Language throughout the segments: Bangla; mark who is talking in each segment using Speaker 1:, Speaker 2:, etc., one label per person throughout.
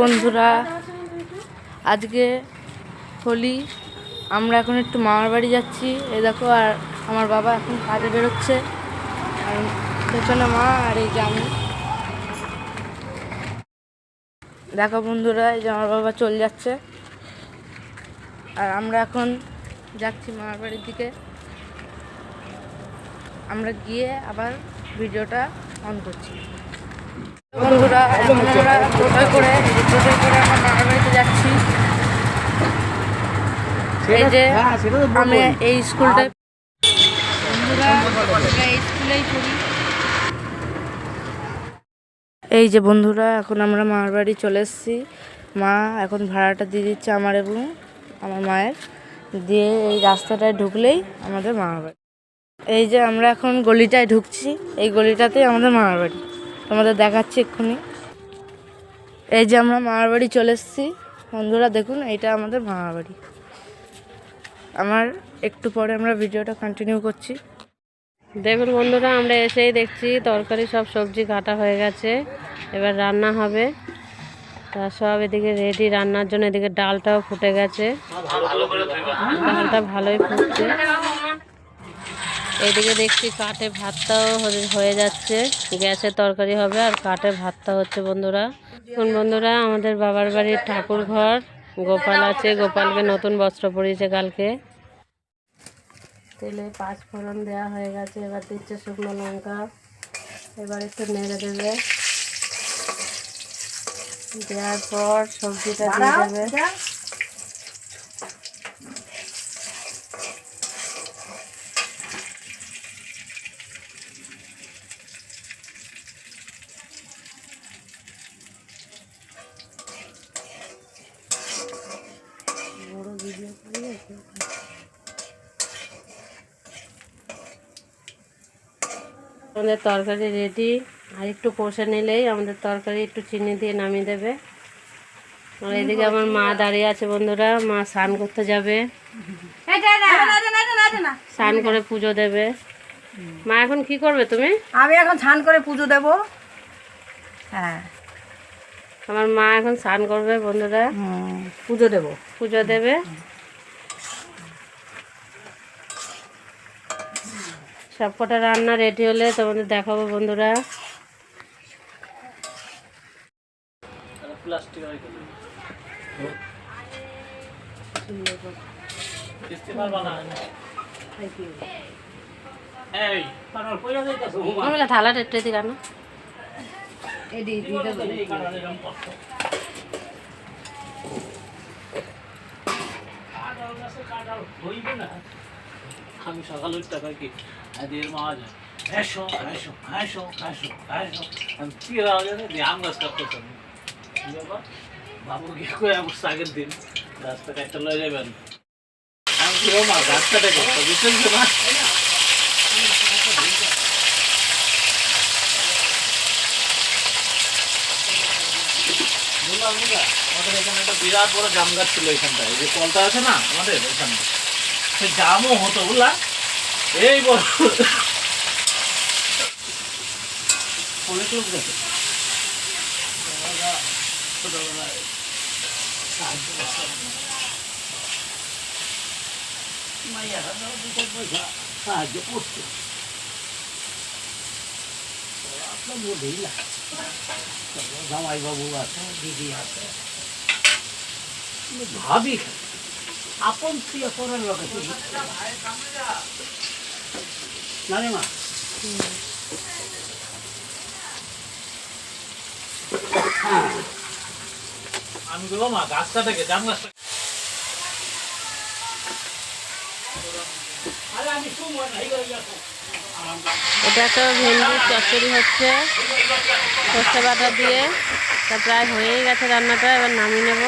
Speaker 1: বন্ধুরা, আজকে হোলি। আমরা এখন একটু মামার বাড়ি যাচ্ছি। এই দেখো, আর আমার বাবা এখন কাজে বেরোচ্ছে, আর পেছনে মা, আর এই যে আমি। দেখো বন্ধুরা, এই যে আমার বাবা চলে যাচ্ছে, আর আমরা এখন যাচ্ছি মামার বাড়ির দিকে। আমরা গিয়ে আবার ভিডিওটা অন করছি। বন্ধুরা, এখন আমরা টোটোয় করে আমরা মামার বাড়িতে যাচ্ছি। এই যে আমি এই স্কুলটায়, বন্ধুরা আমরা এই স্কুলেই পড়ি। এই যে বন্ধুরা, এখন আমরা মামার বাড়ি চলে এসেছি। মা এখন ভাড়াটা দিয়ে দিচ্ছে আমার এবং আমার মায়ের, দিয়ে এই রাস্তাটায় ঢুকলেই আমাদের মামার বাড়ি। এই যে আমরা এখন গলিটায় ঢুকছি, এই গলিটাতেই আমাদের মামার বাড়ি। তোমাদের দেখাচ্ছি এক্ষুনি। এই যে আমরা মামার বাড়ি চলে এসেছি বন্ধুরা, দেখুন এইটা আমাদের মামার বাড়ি। আমার একটু পরে আমরা ভিডিওটা কন্টিনিউ করছি।
Speaker 2: দেখুন বন্ধুরা, আমরা এসেই দেখছি তরকারি সব সবজি কাটা হয়ে গেছে, এবার রান্না হবে। তা সব এদিকে রেডি রান্নার জন্য। এদিকে ডালটাও ফুটে গেছে, ডালটা ভালোই ফুটছে। এইদিকে দেখছি কাঠে ভাতটাও হয়ে যাচ্ছে, গ্যাসে তরকারি হবে আর কাঠে ভাতটা হচ্ছে বন্ধুরা। বন্ধুরা, আমাদের বাবার বাড়ির ঠাকুর ঘর গোপাল আছে, গোপালকে নতুন বস্ত্র পরিয়েছে কালকে। তেলে 5 ফোড়ন দেওয়া হয়ে গেছে, এবার দিচ্ছে শুকনো লঙ্কা। এবার একটু নেড়ে দেবে, দেওয়ার পর সবজিটা দিয়ে দেবে। বড় ভিডিও করে আমাদের তরকারি রেডি। আর একটু কষে নিলেই আমাদের তরকারি একটু চিনি দিয়ে নামিয়ে দেবে। আর এদিকে আমার মা দাঁড়িয়ে আছে বন্ধুরা, মা স্নান করতে যাবে, স্নান করে পুজো দেবে। মা এখন কি করবে তুমি?
Speaker 1: আমি এখন স্নান করে পুজো দেব। হ্যাঁ,
Speaker 2: আমার মা এখন স্নান করবে বন্ধুরা, পুজো দেবে। সব কটা রান্না রেডি হলে তোমাদের দেখাবো বন্ধুরা। থালা টেটে দি রান্না
Speaker 3: আমি সকাল টাকা কি এদের মাওয়া যায় এসো এসো এসো এসো এসো আমি কি আম গাছ কাটতেছি বাবু গিয়ে কয়ে বসছে আগের দিন গাছটা কাটতে লয়ে যাবেন। আমি কি মা গাছটা দেখো বুঝছেন তো না, বললাম না আমাদের এখানে একটা বিরাট বড় জাম গাছ ছিল এখানটায়, যে কলটা আছে না আমাদের ওইখানে, সে জামও হতো বুঝলা, এই বড় অনেক লোক গেছে ছোটবেলায় মাইয়ারা দুটো পয়সা সাহায্য করতো, আপনার বোধই না জামাই বাবু আছে, দিদি আছে, ভাবি আপন প্রিয় করার লোক আছে না রে মা। আমি বলবো মা গাছটা থেকে জাম গাছটা
Speaker 2: এটা একটা ভেন্ডির চচ্চড়ি হচ্ছে সর্ষে বাটা দিয়ে। তা প্রায় হয়েই গেছে রান্নাটা, এবার নামিয়ে নেব।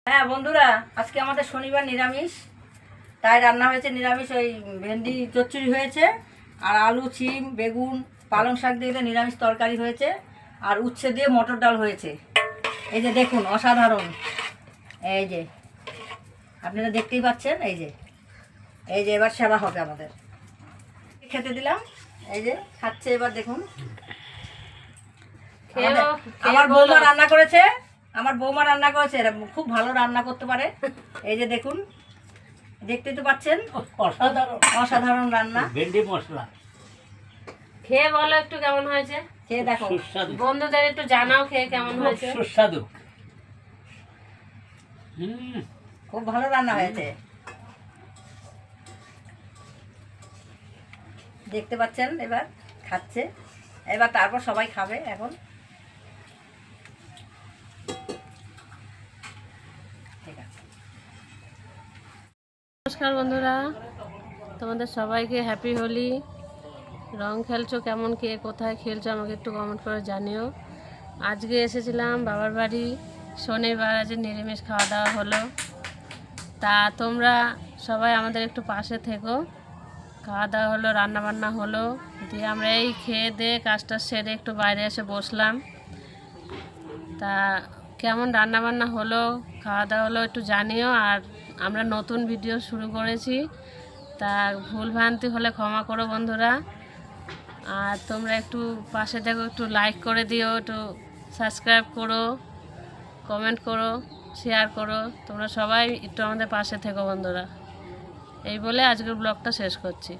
Speaker 1: হ্যাঁ বন্ধুরা, আজকে আমাদের শনিবার নিরামিষ, তাই রান্না হয়েছে নিরামিষ। ওই ভেন্ডি চচ্চড়ি হয়েছে, আর আলু, শিম, বেগুন, পালং শাক দিয়ে নিরামিষ তরকারি হয়েছে, আর উচ্ছে দিয়ে মটর ডাল হয়েছে। এই যে দেখুন, অসাধারণ। এই যে আপনারা দেখতেই পাচ্ছেন, এই যে
Speaker 4: এই যে এবার সেবা হবে আমাদের। খেতে দিলাম, এই যে খাচ্ছে এবার দেখুন। আমার বৌমা রান্না করেছে, এরা খুব ভালো রান্না করতে পারে। এই যে দেখুন, দেখতেই তো পাচ্ছেন, অসাধারণ রান্না।
Speaker 3: ভেন্ডি মশলা
Speaker 2: খেয়ে বলো একটু কেমন হয়েছে,
Speaker 4: খেয়ে দেখো,
Speaker 3: সুস্বাদু,
Speaker 2: বন্ধুদের একটু জানাও খেয়ে কেমন হয়েছে।
Speaker 3: সুস্বাদু।
Speaker 4: খুব ভালো রান্না হয়েছে, দেখতে পাচ্ছেন। এবার খাচ্ছে, এবার তারপর সবাই খাবে এখন। ঠিক আছে,
Speaker 2: নমস্কার বন্ধুরা, তোমাদের সবাইকে হ্যাপি হোলি। রং খেলছো কেমন, কে কোথায় খেলছো আমাকে একটু কমেন্ট করে জানিও। আজকে এসেছিলাম বাবার বাড়ি, শনিবার আজ নিরামিষ খাওয়া দাওয়া হলো। তা তোমরা সবাই আমাদের একটু পাশে থেকো। খাওয়া দাওয়া হলো, রান্না বান্না হলো, দিয়ে আমরা এই খেয়ে দিয়ে কাজটা সেরে একটু বাইরে এসে বসলাম। তা কেমন রান্না বান্না হলো, খাওয়া দাওয়া হলো একটু জানিও। আর আমরা নতুন ভিডিও শুরু করেছি, তা ভুল ভ্রান্তি হলে ক্ষমা করো বন্ধুরা। আর তোমরা একটু পাশে দেখো, একটু লাইক করে দিও, একটু সাবস্ক্রাইব করো, কমেন্ট করো, শেয়ার করো। তোমরা সবাই একটু আমাদের পাশে থেকো বন্ধুরা। এই বলে আজকের ব্লগটা শেষ করছি।